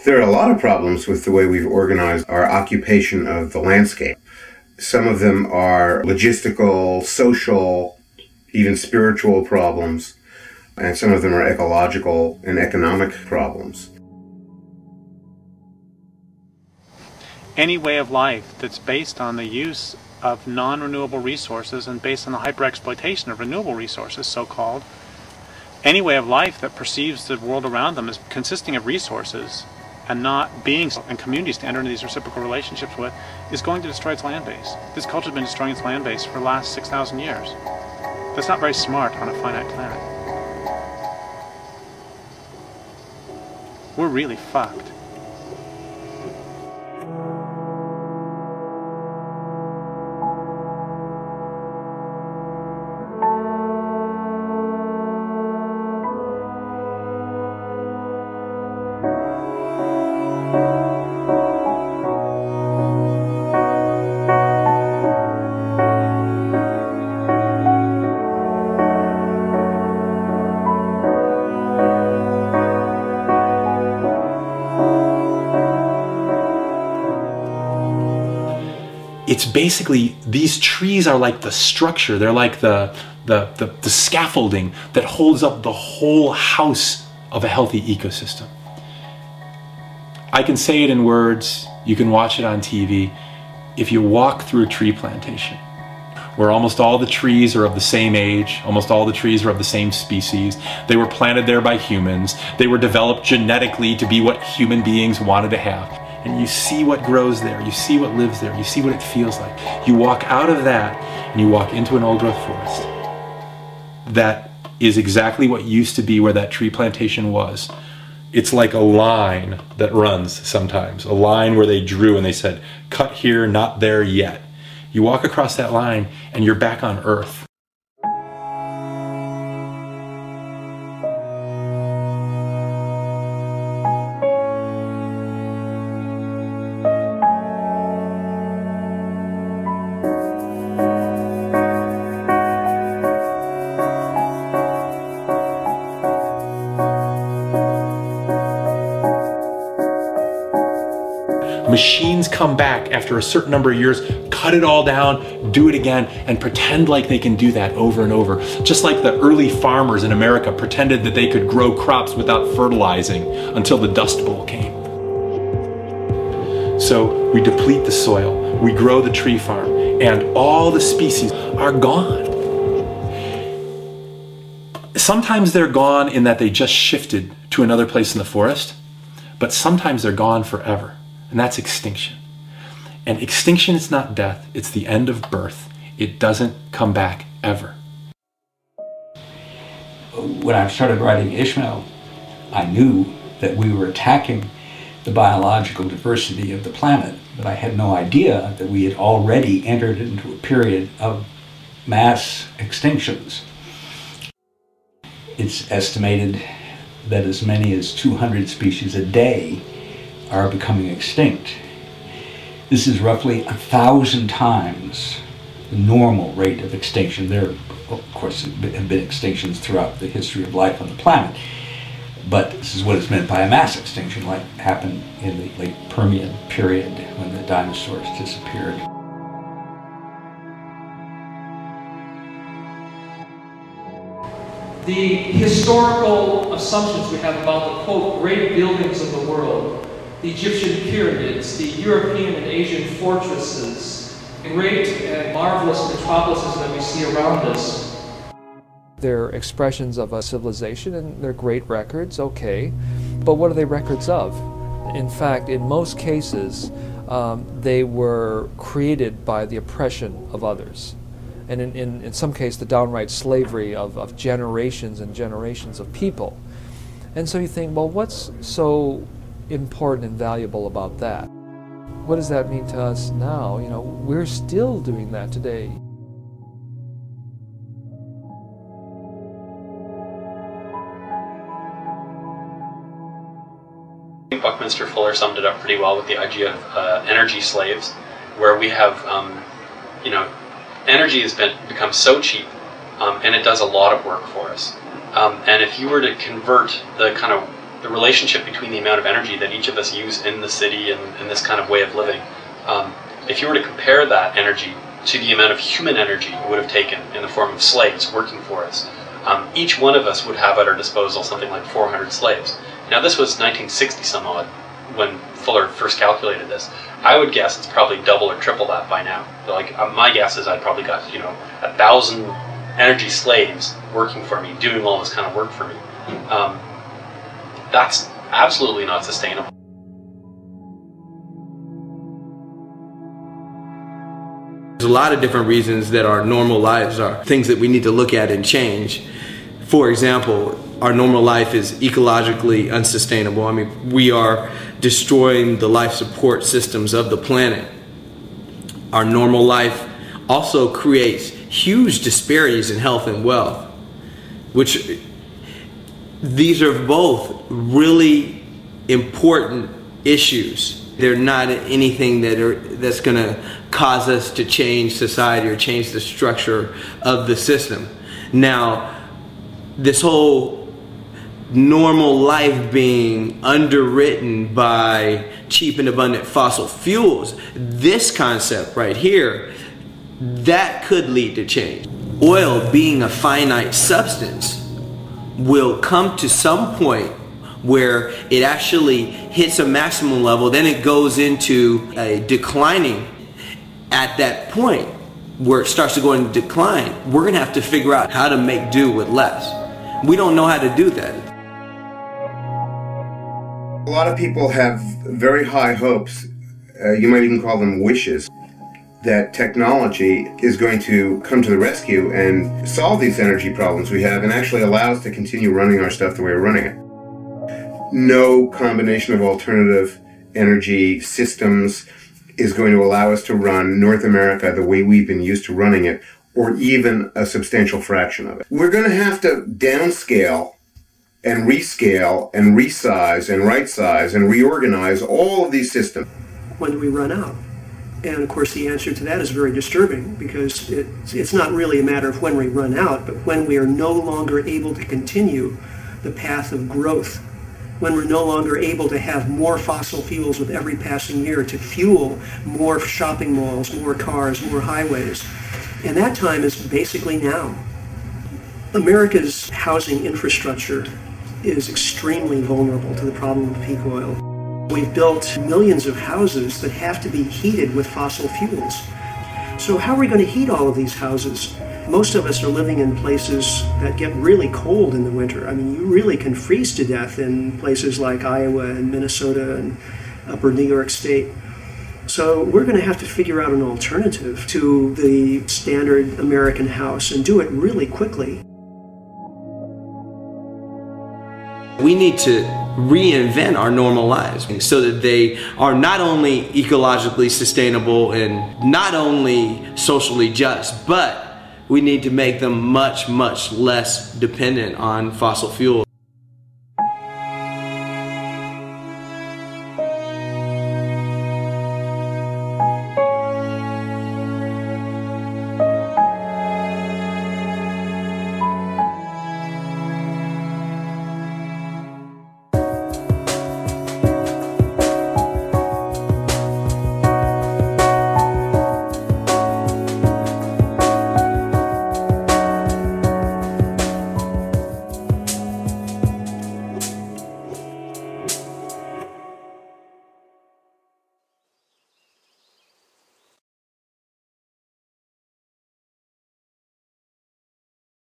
There are a lot of problems with the way we've organized our occupation of the landscape. Some of them are logistical, social, even spiritual problems, and some of them are ecological and economic problems. Any way of life that's based on the use of non-renewable resources and based on the hyper-exploitation of renewable resources, so-called, any way of life that perceives the world around them as consisting of resources and not beings and communities to enter into these reciprocal relationships with, is going to destroy its land base. This culture has been destroying its land base for the last 6,000 years. That's not very smart on a finite planet. We're really fucked. It's basically, these trees are like the structure, they're like the scaffolding that holds up the whole house of a healthy ecosystem. I can say it in words, you can watch it on TV. If you walk through a tree plantation, where almost all the trees are of the same age, almost all the trees are of the same species, they were planted there by humans, they were developed genetically to be what human beings wanted to have. And you see what grows there, you see what lives there, you see what it feels like. You walk out of that and you walk into an old growth forest. That is exactly what used to be where that tree plantation was. It's like a line that runs sometimes, a line where they drew and they said, cut here, not there yet. You walk across that line and you're back on Earth. Machines come back after a certain number of years, cut it all down, do it again, and pretend like they can do that over and over. Just like the early farmers in America pretended that they could grow crops without fertilizing until the Dust Bowl came. So we deplete the soil, we grow the tree farm, and all the species are gone. Sometimes they're gone in that they just shifted to another place in the forest, but sometimes they're gone forever. And that's extinction. And extinction is not death, it's the end of birth. It doesn't come back ever. When I started writing Ishmael, I knew that we were attacking the biological diversity of the planet, but I had no idea that we had already entered into a period of mass extinctions. It's estimated that as many as 200 species a day are becoming extinct. This is roughly 1,000 times the normal rate of extinction. There, of course, have been extinctions throughout the history of life on the planet, but this is what is meant by a mass extinction, like happened in the late Permian period when the dinosaurs disappeared. The historical assumptions we have about the, quote, great buildings of the world, the Egyptian pyramids, the European and Asian fortresses, the great and marvelous metropolises that we see around us. They're expressions of a civilization and they're great records, okay, but what are they records of? In fact, in most cases, they were created by the oppression of others. And in some cases, the downright slavery of generations and generations of people. And so you think, well, what's so important and valuable about that? What does that mean to us now? You know, we're still doing that today. I think Buckminster Fuller summed it up pretty well with the idea of energy slaves, where we have, you know, energy has become so cheap, and it does a lot of work for us. And if you were to convert the the relationship between the amount of energy that each of us use in the city and this kind of way of living, if you were to compare that energy to the amount of human energy it would have taken in the form of slaves working for us, each one of us would have at our disposal something like 400 slaves. Now this was 1960 some odd when Fuller first calculated this. I would guess it's probably double or triple that by now. Like my guess is I'd probably got 1,000 energy slaves working for me, doing all this kind of work for me. That's absolutely not sustainable. There's a lot of different reasons that our normal lives are things that we need to look at and change. For example, our normal life is ecologically unsustainable. I mean, we are destroying the life support systems of the planet. Our normal life also creates huge disparities in health and wealth, which these are both really important issues. They're not anything that's going to cause us to change society or change the structure of the system. Now, this whole normal life being underwritten by cheap and abundant fossil fuels, this concept right here, that could lead to change. Oil being a finite substance will come to some point where it actually hits a maximum level, then it goes into a declining. At that point where it starts to go into decline, we're going to have to figure out how to make do with less. We don't know how to do that. A lot of people have very high hopes, you might even call them wishes, that technology is going to come to the rescue and solve these energy problems we have and actually allow us to continue running our stuff the way we're running it. No combination of alternative energy systems is going to allow us to run North America the way we've been used to running it, or even a substantial fraction of it. We're going to have to downscale and rescale and resize and right-size and reorganize all of these systems. When do we run out? And of course the answer to that is very disturbing, because it's not really a matter of when we run out, but when we are no longer able to continue the path of growth, when we're no longer able to have more fossil fuels with every passing year to fuel more shopping malls, more cars, more highways. And that time is basically now. America's housing infrastructure is extremely vulnerable to the problem of peak oil. We've built millions of houses that have to be heated with fossil fuels. So how are we going to heat all of these houses? Most of us are living in places that get really cold in the winter. I mean, you really can freeze to death in places like Iowa and Minnesota and upper New York State. So we're going to have to figure out an alternative to the standard American house and do it really quickly. We need to reinvent our normal lives so that they are not only ecologically sustainable and not only socially just, but we need to make them much, much less dependent on fossil fuels.